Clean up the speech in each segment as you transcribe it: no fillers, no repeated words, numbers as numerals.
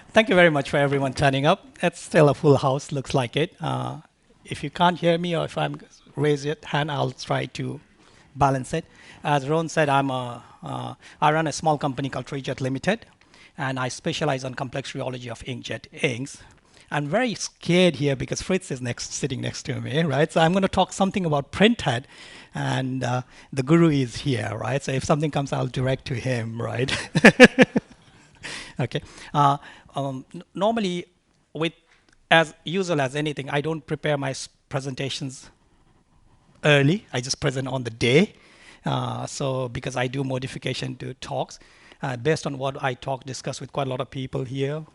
Thank you very much for everyone turning up. It's still a full house, looks like it. If you can't hear me or if I'm raise your hand, I'll try to balance it. As Ron said, I run a small company called Trijet Limited, and I specialize on complex rheology of inkjet inks. I'm very scared here because Fritz is sitting next to me, right? So I'm going to talk something about Printhead, and the guru is here, right? So if something comes, I'll direct to him, right? Okay. Normally, with as usual as anything, I don't prepare my presentations early. I just present on the day. So because I do modification to talks, based on what I discuss with quite a lot of people here,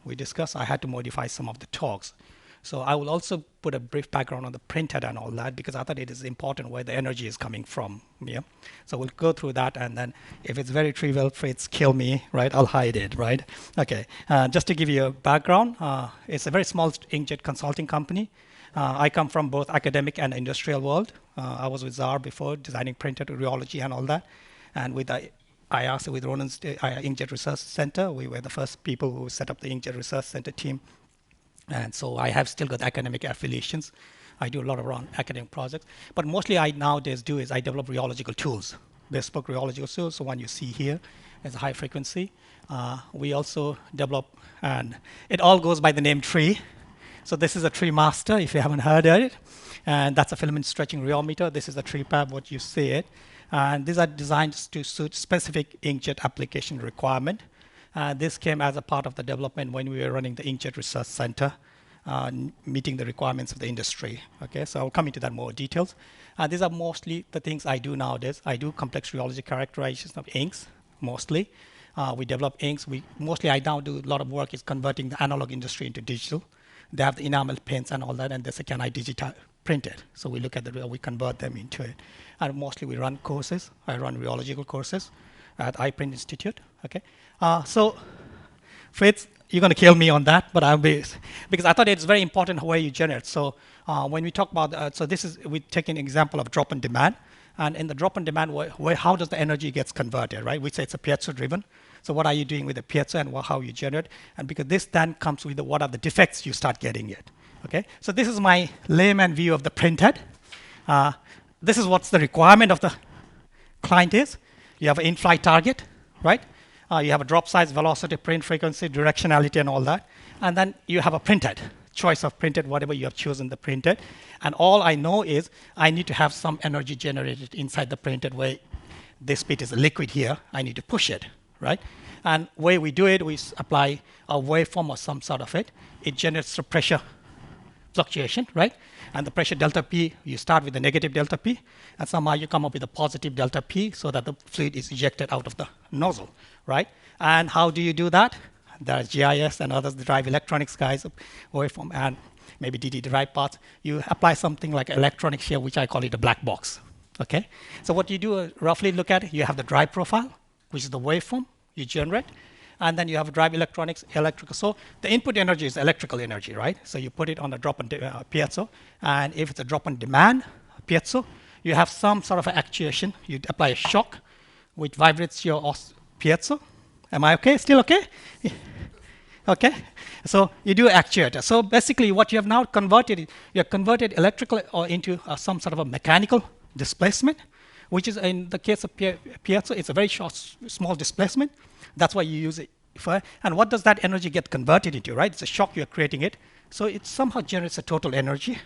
I had to modify some of the talks. So I will also put a brief background on the Printhead and all that because I thought it is important where the energy is coming from. Yeah. So we'll go through that, and then if it's very trivial, Fritz, kill me, right? I'll hide it, right? Okay. Just to give you a background, it's a very small inkjet consulting company. I come from both academic and industrial world. I was with ZAR before, designing printed rheology and all that. And with IARC, with Ronan's Inkjet Research Center, we were the first people who set up the Inkjet Research Center team. And so I have still got academic affiliations. I do a lot around academic projects. But mostly I nowadays do is I develop rheological tools, bespoke rheological tools. So one you see here is a high frequency. We also develop, and it all goes by the name Tri. So this is a Tri Master, if you haven't heard of it. And that's a filament stretching rheometer. This is a TripAV, what you see it. And these are designed to suit specific inkjet application requirement. This came as a part of the development when we were running the Inkjet Research Center, meeting the requirements of the industry. Okay, so I'll come into that more details. These are mostly the things I do nowadays. I do complex rheology characterization of inks, mostly. We develop inks. I now do a lot of work is converting the analog industry into digital. They have the enamel pens and all that, and they say, can I print it? So we look at we convert them into it. And mostly we run courses. I run rheological courses at iPrint Institute. Okay, so Fritz, you're going to kill me on that, but because I thought it's very important where you generate. So when we talk about, we take an example of drop in demand, and in the drop in demand, how does the energy gets converted, right? We say it's a piezo driven. So what are you doing with the piezo and how you generate? And because this then comes with what are the defects you start getting it. Okay, so this is my layman view of the Printhead. This is what's the requirement of the client is. You have an in-flight target, right? You have a drop size, velocity, print frequency, directionality, and all that. And then you have a printed, choice of printed, whatever you have chosen the printed. And all I know is I need to have some energy generated inside the printed where this bit is a liquid here. I need to push it, right? And way we do it, we apply a waveform or some sort of it. It generates the pressure fluctuation, right? And the pressure delta P, you start with the negative delta P, and somehow you come up with a positive delta P so that the fluid is ejected out of the nozzle, right? And how do you do that? There are GIS and others, the drive electronics guys, waveform, and maybe DD derived parts. You apply something like electronics here, which I call it a black box, okay? So what you do, roughly look at it, you have the drive profile, which is the waveform you generate. And then you have drive electronics, electrical. So the input energy is electrical energy, right? So you put it on a drop-in piezo. And if it's a drop-in demand piezo, you have some sort of actuation. You apply a shock, which vibrates your piezo. Am I okay? Still okay? Okay. So you do actuator. So basically what you have now converted, you have converted electrical into some sort of a mechanical displacement, which is in the case of piezo, it's a very short, small displacement. That's why you use it for. And what does that energy get converted into, right? It's a shock you're creating it. So it somehow generates a total energy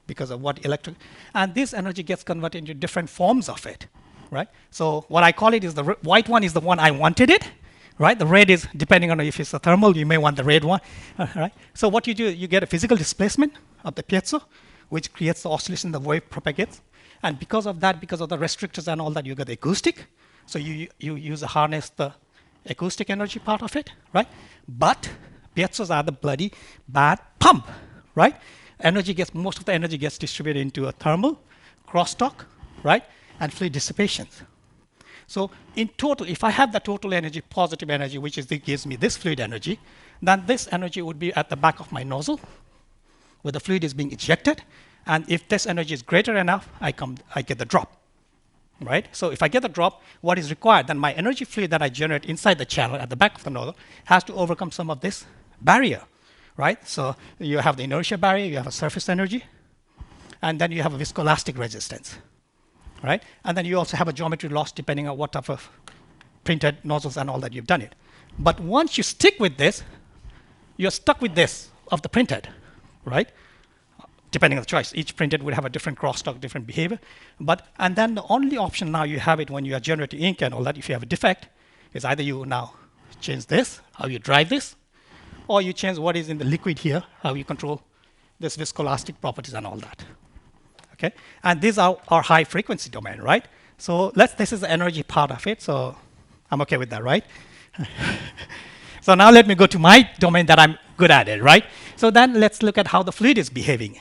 because of what electric. And this energy gets converted into different forms of it, right? So what I call it is the white one is the one I wanted it, right? The red is, depending on if it's a thermal, you may want the red one, right? So what you do, you get a physical displacement of the piezo, which creates the oscillation, the wave propagates. And because of that, because of the restrictors and all that, you get the acoustic. So you use a harness the acoustic energy part of it, right? But piezos are the bloody bad pump, right? Most of the energy gets distributed into a thermal, crosstalk, right? And fluid dissipation. So in total, if I have the total energy, positive energy, which gives me this fluid energy, then this energy would be at the back of my nozzle, where the fluid is being ejected. And if this energy is greater enough, I get the drop. Right? So if I get the drop, what is required? Then my energy fluid that I generate inside the channel at the back of the nozzle has to overcome some of this barrier, right? So you have the inertia barrier, you have a surface energy, and then you have a viscoelastic resistance, right? And then you also have a geometry loss depending on what type of printed nozzles and all that you've done it. But once you stick with this, you're stuck with this of the printed, right? Depending on the choice. Each printed would have a different crosstalk, different behavior. And then the only option now you have it when you are generating ink and all that, if you have a defect, is either you now change this, how you drive this, or you change what is in the liquid here, how you control this viscoelastic properties and all that. Okay? And these are our high frequency domain, right? So this is the energy part of it, so I'm okay with that, right? So now let me go to my domain that I'm good at it, right? So then let's look at how the fluid is behaving.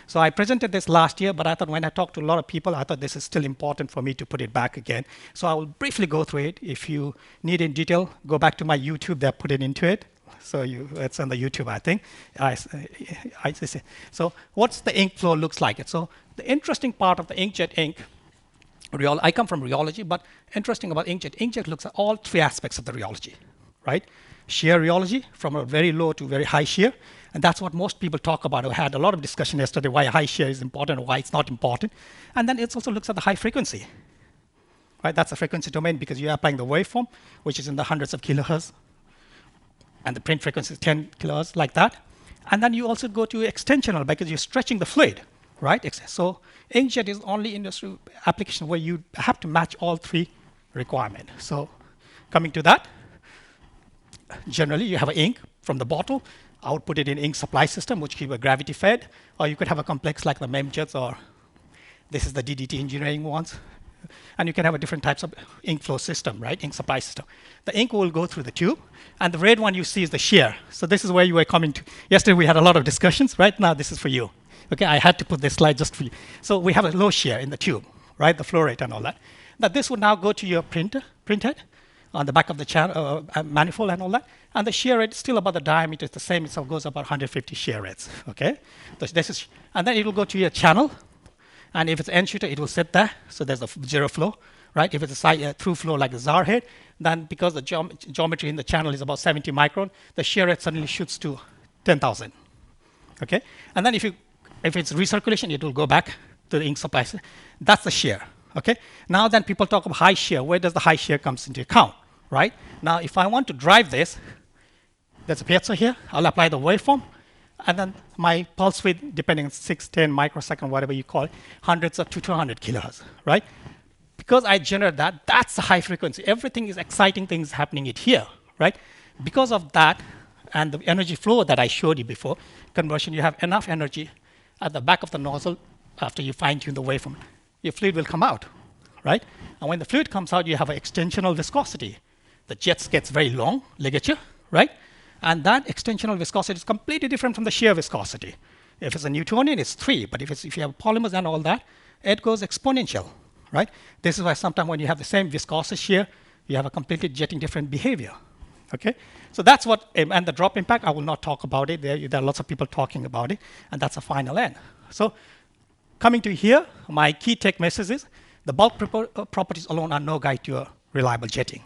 So I presented this last year, but I thought when I talked to a lot of people, I thought this is still important for me to put it back again. So I will briefly go through it. If you need in detail, go back to my YouTube, they put it into it. So it's on the YouTube, I think. So what's the ink flow looks like? So the interesting part of the inkjet ink, I come from rheology, but interesting about inkjet looks at all three aspects of the rheology, right? Shear rheology, from a very low to very high shear. And that's what most people talk about. We had a lot of discussion yesterday why high shear is important or why it's not important. And then it also looks at the high frequency, right? That's a frequency domain because you're applying the waveform, which is in the hundreds of kilohertz. And the print frequency is 10 kilohertz, like that. And then you also go to extensional because you're stretching the fluid, right? So inkjet is only industry application where you have to match all three requirements. So coming to that, generally you have an ink from the bottle. I would put it in ink supply system, which keep a gravity fed, or you could have a complex like the memjets, or this is the DDT engineering ones. And you can have a different types of ink flow system, right? Ink supply system. The ink will go through the tube, and the red one you see is the shear. So this is where you were coming to. Yesterday we had a lot of discussions. Right now this is for you. Okay, I had to put this slide just for you. So we have a low shear in the tube, right? The flow rate and all that. Now this would now go to your printhead on the back of the channel, manifold and all that. And the shear rate is still about the diameter, it's the same, it goes about 150 shear rates, okay? And then it will go to your channel, and if it's end shooter, it will sit there, so there's a zero flow, right? If it's a side through flow like the ZAR head, then because the geometry in the channel is about 70 micron, the shear rate suddenly shoots to 10,000, okay? And then if it's recirculation, it will go back to the ink supply. That's the shear, okay? Now then people talk about high shear. Where does the high shear comes into account, right? Now if I want to drive this, there's a piezo here. I'll apply the waveform, and then my pulse width, depending on 6, 10 microsecond, whatever you call it, hundreds of to 200 kilohertz, right? Because I generate that, that's the high frequency. Everything is exciting things happening it here, right? Because of that, and the energy flow that I showed you before, conversion, you have enough energy at the back of the nozzle after you fine-tune the waveform. Your fluid will come out, right? And when the fluid comes out, you have an extensional viscosity. The jets gets very long ligature, right? And that extensional viscosity is completely different from the shear viscosity. If it's a Newtonian, it's 3. But if you have polymers and all that, it goes exponential, right? This is why sometimes when you have the same viscosity shear, you have a completely jetting different behavior, okay? So that's what, and the drop impact, I will not talk about it. There are lots of people talking about it, and that's a final end. So coming to here, my key take message is the bulk properties alone are no guide to a reliable jetting,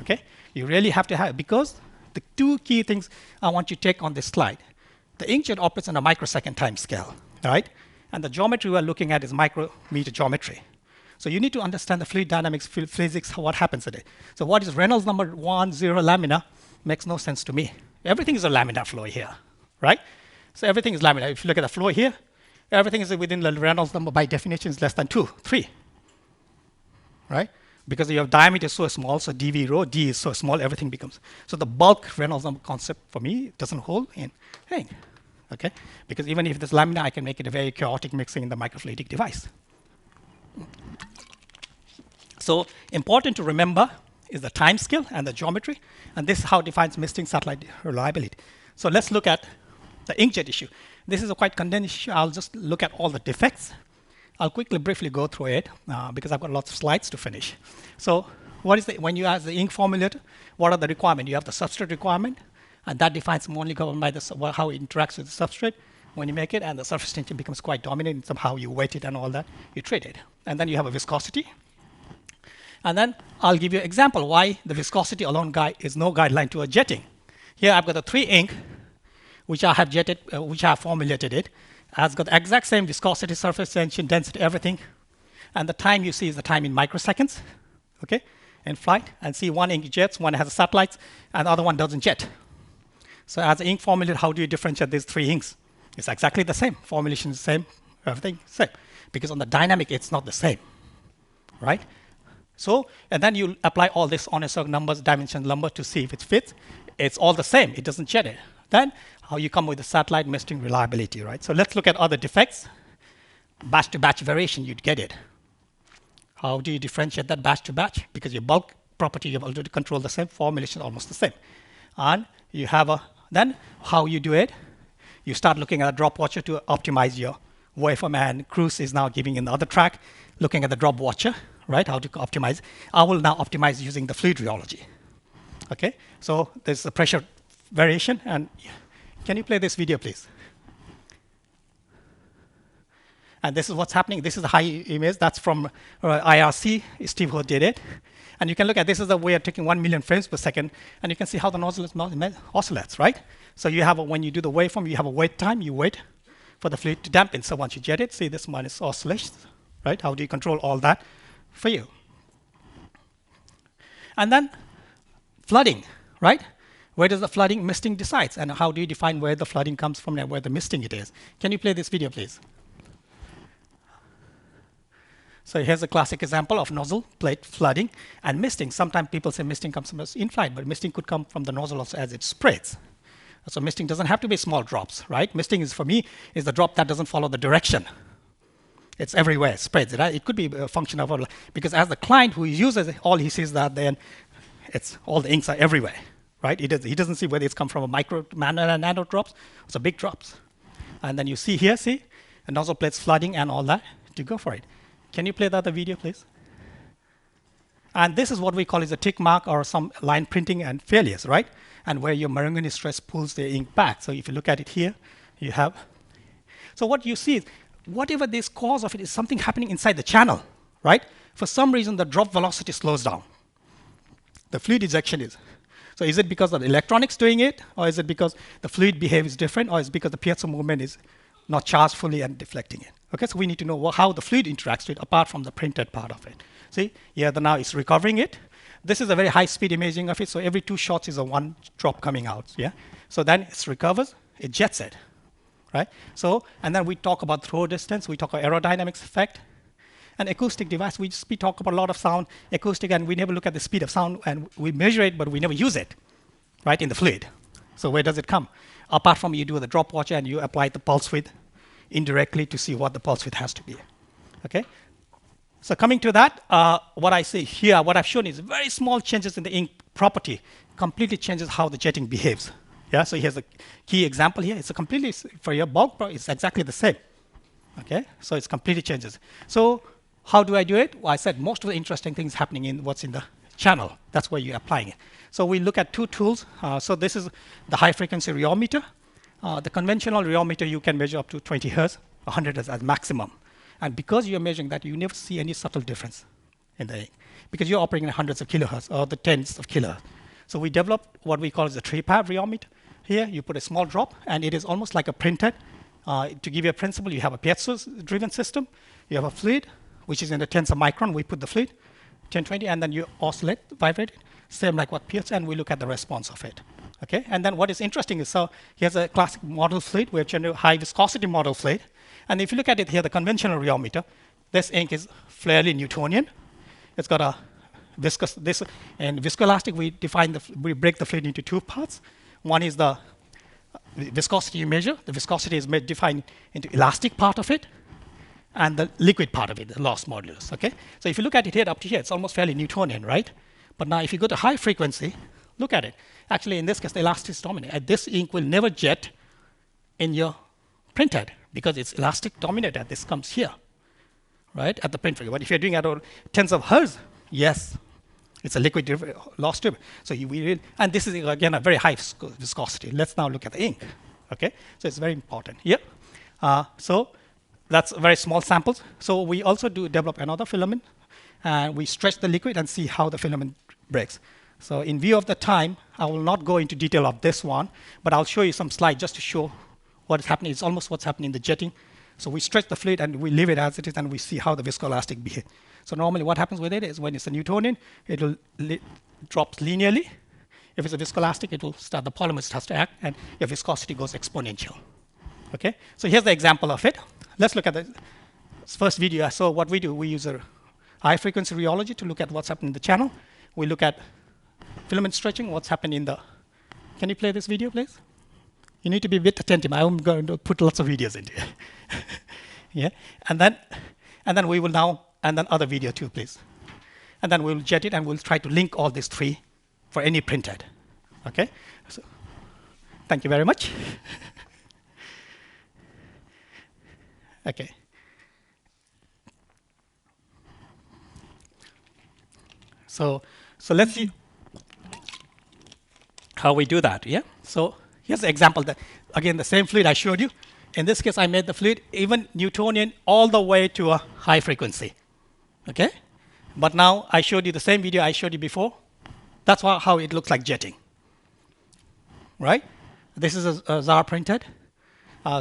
okay? You really have to have, because the two key things I want you to take on this slide. The inkjet operates on a microsecond time scale, right? And the geometry we're looking at is micrometer geometry. So you need to understand the fluid dynamics, physics, what happens today. So what is Reynolds number 1, 0 laminar makes no sense to me. Everything is a laminar flow here, right? So everything is laminar. If you look at the flow here, everything is within the Reynolds number by definition is less than 2, 3, right? Because your diameter is so small, so dV rho, d is so small, everything becomes. So the bulk Reynolds number concept for me doesn't hold in thing, okay? Because even if there's laminar, I can make it a very chaotic mixing in the microfluidic device. So important to remember is the time scale and the geometry, and this is how it defines misting satellite reliability. So let's look at the inkjet issue. This is a quite condensed issue. I'll just look at all the defects. I'll quickly, briefly go through it because I've got lots of slides to finish. So what is when you ask the ink formulator, what are the requirements? You have the substrate requirement, and that defines only governed by how it interacts with the substrate when you make it, and the surface tension becomes quite dominant in somehow you weight it and all that, you treat it. And then you have a viscosity. And then I'll give you an example why the viscosity alone is no guideline to a jetting. Here I've got the 3 ink, which I have jetted, which I have formulated it. Has got the exact same viscosity, surface tension, density, everything. And the time you see is the time in microseconds, okay, in flight. And see, one ink jets, one has satellites, and the other one doesn't jet. So as the ink formulated, how do you differentiate these 3 inks? It's exactly the same. Formulation is the same, everything same. Because on the dynamic, it's not the same, right? So, and then you apply all this on a certain numbers, dimension number to see if it fits. It's all the same. It doesn't jet it. Then how you come with the satellite misting reliability, right? So let's look at other defects. Batch to batch variation, you'd get it. How do you differentiate that batch to batch? Because your bulk property, you've already controlled the same, formulation almost the same. And you have a, then how you do it, you start looking at a drop watcher to optimize your waveform, and Cruise is now giving in the other track, looking at the drop watcher, right? How to optimize. I will now optimize using the fluid rheology. Okay, so there's the pressure variation, and can you play this video, please? And this is what's happening. This is a high image. That's from IRC. Steve Ho did it. And you can look at this is the way of taking 1 million frames per second, and you can see how the nozzle oscillates, right? So you have when you do the waveform, you have a wait time. You wait for the fluid to dampen. So once you jet it, see this minus oscillations, right? How do you control all that for you? And then flooding, right? Where does the flooding misting decides, and how do you define where the flooding comes from and where the misting it is? Can you play this video, please? So here's a classic example of nozzle plate flooding and misting. Sometimes people say misting comes from in flight, but misting could come from the nozzle also as it spreads. So misting doesn't have to be small drops, right? Misting is, for me, is the drop that doesn't follow the direction. It's everywhere, it spreads, right? It could be a function of, because as the client who uses it, all he sees that then it's all the inks are everywhere, right? He doesn't see whether it's come from a micro, nano drops, or big drops. And then you see here, see, the nozzle plates flooding and all that to go for it. Can you play the other video, please? And this is what we call is a tick mark or some line printing and failures, right? And where your manganese stress pulls the ink back. So if you look at it here, you have. So what you see is, whatever this cause of it is something happening inside the channel, right? For some reason, the drop velocity slows down. The fluid ejection is. So is it because of the electronics doing it, or is it because the fluid behavior is different, or is it because the piezo movement is not charged fully and deflecting it? Okay, so we need to know how the fluid interacts with it apart from the printed part of it. See, yeah, now it's recovering it. This is a very high-speed imaging of it, so every 2 shots is a 1 drop coming out, yeah? So then it recovers, it jets it, right? So, and then we talk about throw distance, we talk about aerodynamics effect, and acoustic device, we talk about a lot of sound, acoustic, and we never look at the speed of sound, and we measure it, but we never use it, right, in the fluid. So where does it come? Apart from you do the drop watcher and you apply the pulse width indirectly to see what the pulse width has to be, okay? So coming to that, what I see here, what I've shown is very small changes in the ink property completely changes how the jetting behaves. Yeah, so here's a key example here. It's a completely, for your bulk, it's exactly the same. Okay, so it's completely changes. So how do I do it? Well, I said most of the interesting things happening in what's in the channel. That's where you're applying it. So we look at 2 tools. So this is the high frequency rheometer. The conventional rheometer, you can measure up to 20 hertz, 100 hertz as maximum. And because you're measuring that, you never see any subtle difference in the ink, because you're operating in hundreds of kilohertz or the tens of kilohertz. So we developed what we call the TripAV rheometer. Here, you put a small drop, and it is almost like a printhead. To give you a principle, you have a piezo-driven system. You have a fluid, which is in the tens of micron. We put the fluid, 10, 20, and then you oscillate, vibrate it, same like what piezo, and we look at the response of it. Okay, and then what is interesting is, so here's a classic model fluid. We have a high viscosity model fluid. And if you look at it here, the conventional rheometer, this ink is fairly Newtonian. It's got a viscous, and viscoelastic, we break the fluid into 2 parts. One is the viscosity you measure. The viscosity is defined into elastic part of it and the liquid part of it, the loss modulus, okay? So if you look at it here up to here, it's almost fairly Newtonian, right? But now if you go to high frequency, look at it. Actually, in this case, the elastic is dominant. And this ink will never jet in your printhead because it's elastic dominated. This comes here, right, at the print figure. But if you're doing at tens of hertz, yes, it's a liquid loss tube. So and this is, again, a very high viscosity. Let's now look at the ink, okay? So it's very important here. So that's very small samples. So we also develop another filament, and we stretch the liquid and see how the filament breaks. So in view of the time, I will not go into detail of this one, but I'll show you some slides just to show what is happening. It's almost what's happening in the jetting. So we stretch the fluid and we leave it as it is, and we see how the viscoelastic behaves. So normally what happens with it is when it's a Newtonian, it will drops linearly. If it's a viscoelastic, it will start, the polymer starts to act, and your viscosity goes exponential. Okay, so here's the example of it. Let's look at the first video. So what we do, we use a high frequency rheology to look at what's happening in the channel. We look at filament stretching, what's happened in the, can you play this video, please? You need to be a bit attentive. I'm going to put lots of videos into it. Yeah, and then we will now, and then other video too, please. And then we'll jet it, and we'll try to link all these three for any printhead. Okay, so thank you very much. Okay. So let's see how we do that. Yeah. So here's the example that, again, the same fluid I showed you. In this case, I made the fluid even Newtonian all the way to a high frequency. Okay. But now I showed you the same video I showed you before. That's how it looks like jetting. Right. This is a ZAR printed.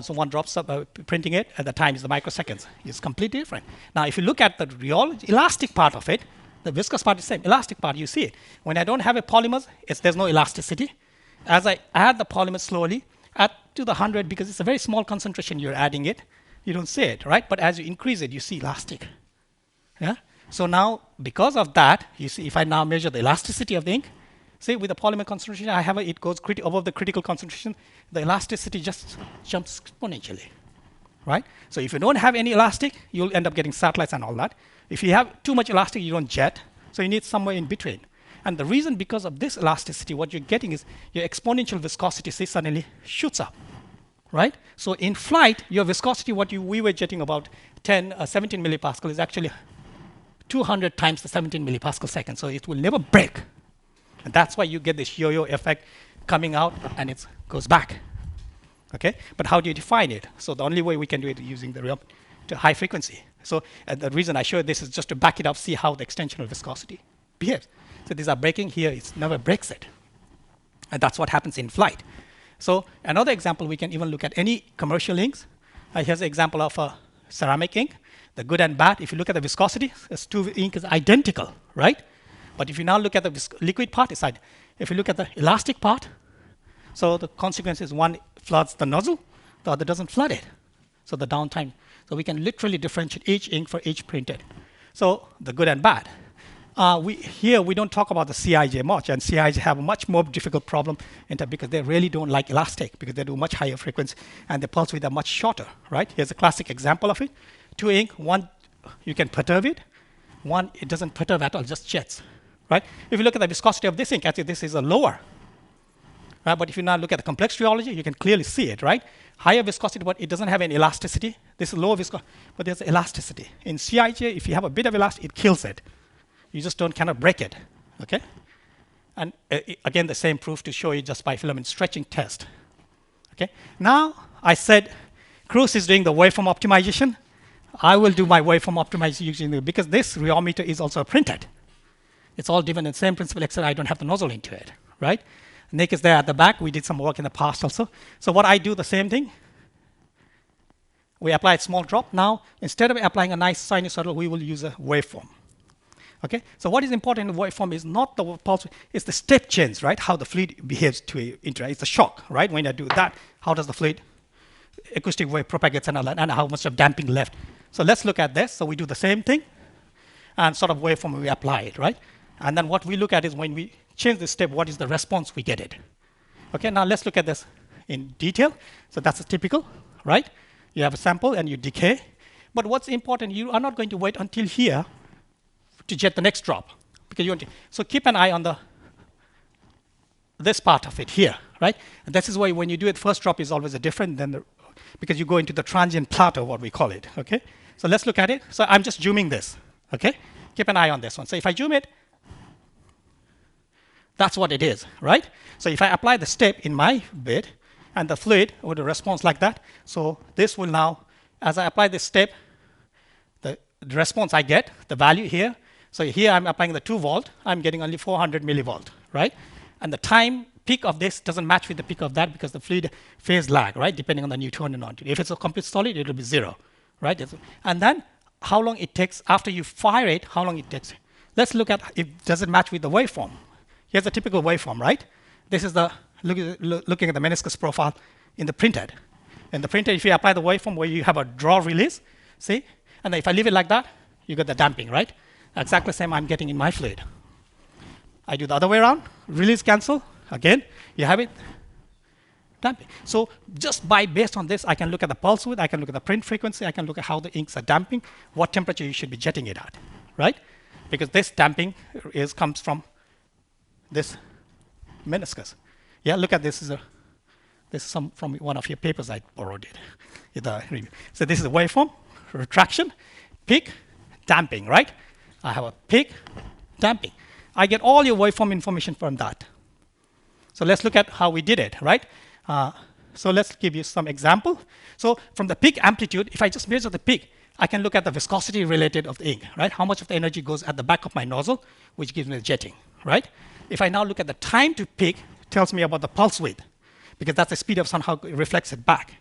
So one drops up printing it, at the time is the microseconds. It's completely different. Now, if you look at the rheology, elastic part of it, the viscous part is the same. Elastic part, you see it. When I don't have a polymers, there's no elasticity. As I add the polymer slowly, add to the 100, because it's a very small concentration you're adding it, you don't see it, right? But as you increase it, you see elastic. Yeah. So now, because of that, you see, if I now measure the elasticity of the ink, see, with the polymer concentration, I have it goes above the critical concentration, the elasticity just jumps exponentially, right? So if you don't have any elastic, you'll end up getting satellites and all that. If you have too much elastic, you don't jet. So you need somewhere in between. And the reason, because of this elasticity, what you're getting is your exponential viscosity, see, suddenly shoots up, right? So in flight, your viscosity, we were jetting about 17 millipascal is actually 200 times the 17 millipascal second. So it will never break. And that's why you get this yo-yo effect coming out, and it goes back. Okay? But how do you define it? So the only way we can do it is using the to high frequency. So the reason I showed this is just to back it up, see how the extensional viscosity behaves. So these are breaking here, it never breaks it. And that's what happens in flight. So another example, we can even look at any commercial inks. Here's an example of a ceramic ink, the Good and Bad. If you look at the viscosity, this two ink is identical, right? But if you now look at the liquid part, if you look at the elastic part, so the consequence is one floods the nozzle, the other doesn't flood it. So the downtime. So we can literally differentiate each ink for each printed. So the Good and Bad. Here we don't talk about the CIJ much, and CIJ have a much more difficult problem because they really don't like elastic, because they do much higher frequency, and the pulse width are much shorter, right? Here's a classic example of it. Two ink, one you can perturb it, one it doesn't perturb at all, just jets, right? If you look at the viscosity of this ink, actually this is a lower. Right? But if you now look at the complex rheology, you can clearly see it, right? Higher viscosity, but it doesn't have any elasticity. This is lower viscosity, but there's elasticity. In CIJ, if you have a bit of elasticity, it kills it. You just cannot break it, okay? And again, the same proof to show you just by filament stretching test, okay? Now, I said Cruz is doing the waveform optimization. I will do my waveform optimization because this rheometer is also a printhead. It's all given in the same principle, except I don't have the nozzle into it, right? Nick is there at the back. We did some work in the past also. So what I do, the same thing. We apply a small drop. Now, instead of applying a nice sinusoidal, we will use a waveform. Okay? So what is important in the waveform is not the pulse, it's the step change, right? How the fluid behaves to interact. It's a shock, right? When I do that, how does the fluid acoustic wave propagates and all that, and how much of damping left. So let's look at this. So we do the same thing, and sort of waveform we apply it, right? And then what we look at is when we change the step, what is the response we get it? Okay, now let's look at this in detail. So that's a typical, right? You have a sample and you decay. But what's important, you are not going to wait until here to jet the next drop, because you want to. So keep an eye on this part of it here, right? And this is why when you do it, first drop is always a different than because you go into the transient plateau, what we call it, okay? So let's look at it. So I'm just zooming this, okay? Keep an eye on this one. So if I zoom it, that's what it is, right? So if I apply the step in my bit and the fluid with a response like that, so this will now, as I apply this step, the response I get, the value here. So here I'm applying the 2 volt, I'm getting only 400 millivolt, right? And the time peak of this doesn't match with the peak of that because the fluid phase lag, right? Depending on the Newtonian quantity. If it's a complete solid, it will be 0, right? And then how long it takes after you fire it, how long it takes. Let's look at if does it match with the waveform. Here's a typical waveform, right? This is the looking at the meniscus profile in the Printhead. In the Printhead, if you apply the waveform where you have a draw release, see? And then if I leave it like that, you get the damping, right? Exactly the same I'm getting in my fluid. I do the other way around, release cancel, again, you have it damping. So just based on this, I can look at the pulse width, I can look at the print frequency, I can look at how the inks are damping, what temperature you should be jetting it at, right? Because this damping comes from this meniscus. Yeah, look at this. This is some from one of your papers I borrowed it. So this is a waveform, retraction, peak, damping, right? I have a peak, damping. I get all your waveform information from that. So let's look at how we did it, right? So let's give you some example. So from the peak amplitude, if I just measure the peak, I can look at the viscosity related of the ink, right? How much of the energy goes at the back of my nozzle, which gives me the jetting, right? If I now look at the time to peak, it tells me about the pulse width, because that's the speed of sound, how it reflects it back.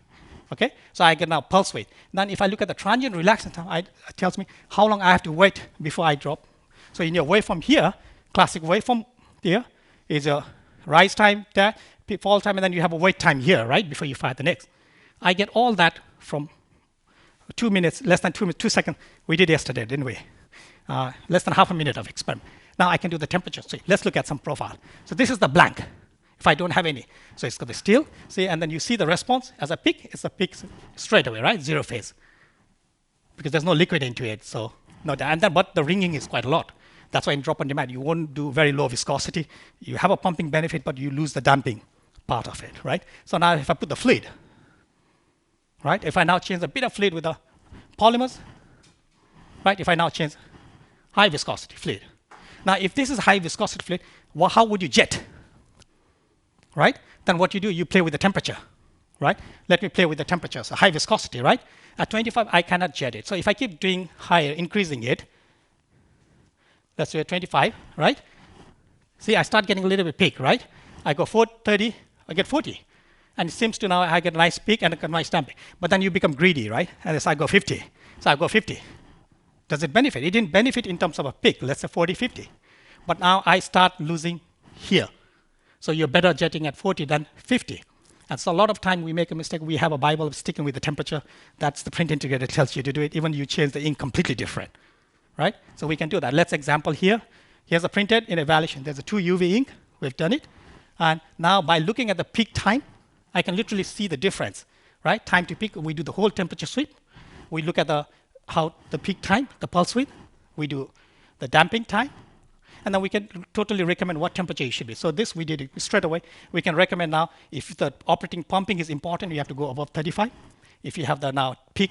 Okay, so I get now pulse width. Then if I look at the transient relaxation time, it tells me how long I have to wait before I drop. So in your waveform here, classic waveform here is a rise time there, fall time, and then you have a wait time here, right, before you fire the next. I get all that from 2 minutes, less than 2 minutes, 2 seconds. We did yesterday, didn't we? Less than half a minute of experiment. Now I can do the temperature. So let's look at some profile. So this is the blank. If I don't have any, so it's got the still, see, and then you see the response as a peak. It's a peak straight away, right? 0 phase, because there's no liquid into it. So no, and then but the ringing is quite a lot. That's why in drop on demand you won't do very low viscosity. You have a pumping benefit, but you lose the damping part of it, right? So now if I put the fluid, right? If I now change a bit of fluid with the polymers, right? If I now change high viscosity fluid. Now if this is high viscosity fluid, how would you jet? Right? Then what you do, you play with the temperature, right? Let me play with the temperature. So high viscosity, right? At 25, I cannot jet it. So if I keep doing higher, increasing it, let's do it 25, right? See, I start getting a little bit peak, right? I go 30, I get 40. And it seems to now I get a nice peak and a nice damping. But then you become greedy, right? And so I go 50. So I go 50. Does it benefit? It didn't benefit in terms of a peak, let's say 40, 50. But now I start losing here. So you're better jetting at 40 than 50. And so a lot of time we make a mistake. We have a Bible of sticking with the temperature. That's the print integrator tells you to do it. Even you change the ink completely different, right? So we can do that. Let's example here. Here's a printed in evaluation. There's a 2 UV ink. We've done it. And now by looking at the peak time, I can literally see the difference, right? Time to peak, we do the whole temperature sweep. We look at how the peak time, the pulse width. We do the damping time. And then we can totally recommend what temperature it should be. So this we did it straight away. We can recommend now if the operating pumping is important, you have to go above 35. If you have the now peak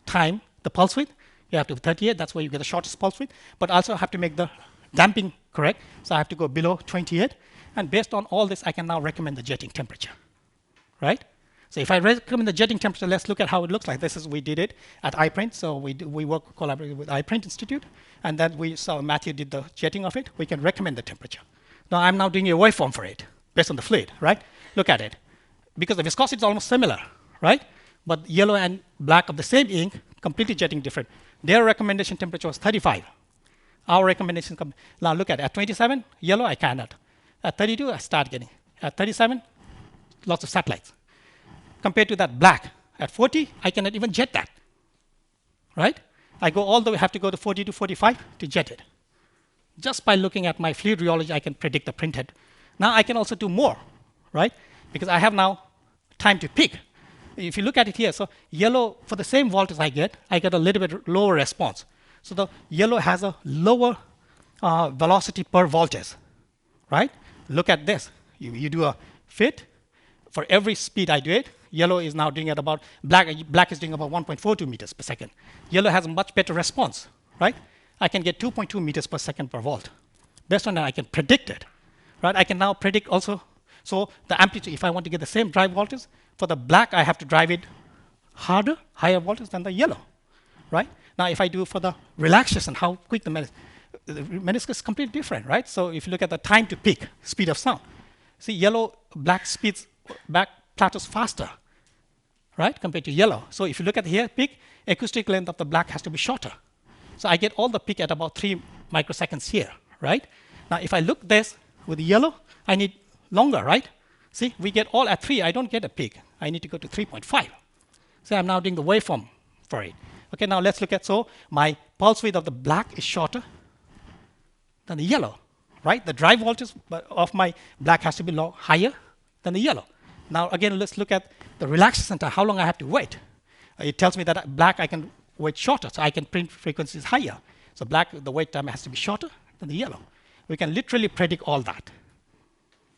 time, the pulse width, you have to 38. That's where you get the shortest pulse width. But also have to make the damping correct. So I have to go below 28. And based on all this, I can now recommend the jetting temperature, right? So if I recommend the jetting temperature, let's look at how it looks like. This is we did it at iPrint. So we work collaborated with iPrint Institute, and then we saw Matthew did the jetting of it. We can recommend the temperature. Now I'm now doing a waveform for it based on the fluid, right? Look at it, because the viscosity is almost similar, right? But yellow and black of the same ink, completely jetting different. Their recommendation temperature was 35. Our recommendation now look at it. At 27, yellow I cannot. At 32, I start getting. At 37, lots of satellites. Compared to that black, at 40, I cannot even jet that, right? I go all the way, have to go to 40 to 45 to jet it. Just by looking at my fluid rheology, I can predict the printhead. Now I can also do more, right? Because I have now time to peak. If you look at it here, so yellow, for the same voltage I get a little bit lower response. So the yellow has a lower velocity per voltage, right? Look at this. You do a fit. For every speed I do it, yellow is now doing at about, black is doing about 1.42 meters per second. Yellow has a much better response, right? I can get 2.2 meters per second per volt. Based on that, I can predict it, right? I can now predict also, so the amplitude, if I want to get the same drive voltage, for the black, I have to drive it harder, higher voltage than the yellow, right? Now, if I do for the relaxation, how quick the the meniscus is completely different, right? So if you look at the time to peak, speed of sound, see yellow, black speeds, black plateaus faster, right, compared to yellow. So if you look at here, peak, acoustic length of the black has to be shorter. So I get all the peak at about 3 microseconds here, right? Now if I look this with yellow, I need longer, right? See, we get all at 3, I don't get a peak. I need to go to 3.5. So I'm now doing the waveform for it. Okay, now let's look at, so my pulse width of the black is shorter than the yellow, right? The drive voltage of my black has to be higher than the yellow. Now again, let's look at the relaxation time, how long I have to wait. It tells me that black I can wait shorter, so I can print frequencies higher. So black, the wait time has to be shorter than the yellow. We can literally predict all that.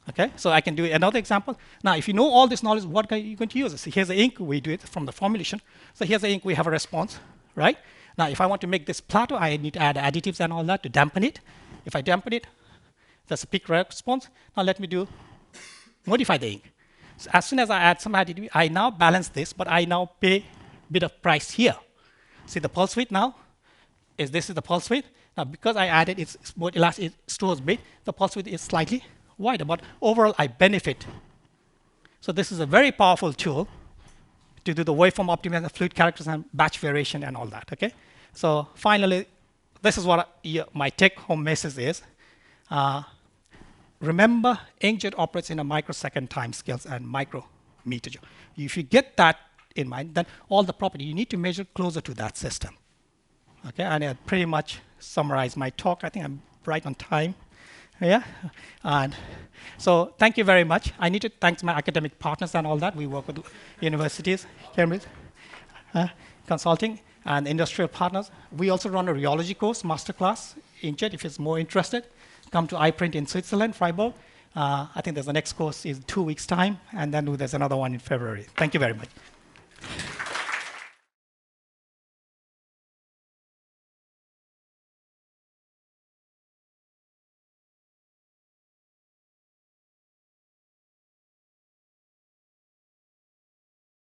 Okay, so I can do another example. Now, if you know all this knowledge, what are you going to use? So here's the ink, we do it from the formulation. So here's the ink, we have a response, right? Now, if I want to make this plateau, I need to add additives and all that to dampen it. If I dampen it, that's a peak response. Now let me modify the ink. So as soon as I add some additive, I now balance this, but I now pay a bit of price here. See the pulse width now, this is the pulse width. Now because I added it's more elastic, it stores bit, the pulse width is slightly wider, but overall I benefit. So this is a very powerful tool to do the waveform optimization, fluid characters, and batch variation and all that, okay? So finally, this is what my take-home message is. Remember, Inkjet operates in a microsecond time scales and micrometer. If you get that in mind, then all the property, you need to measure closer to that system. Okay, and I pretty much summarize my talk. I think I'm right on time. Yeah, and so thank you very much. I need to thank my academic partners and all that. We work with universities, Cambridge, consulting, and industrial partners. We also run a rheology course, masterclass, Inkjet, if it's more interested. Come to iPrint in Switzerland, Freiburg. I think there's the next course is 2 weeks' time, and then there's another one in February. Thank you very much.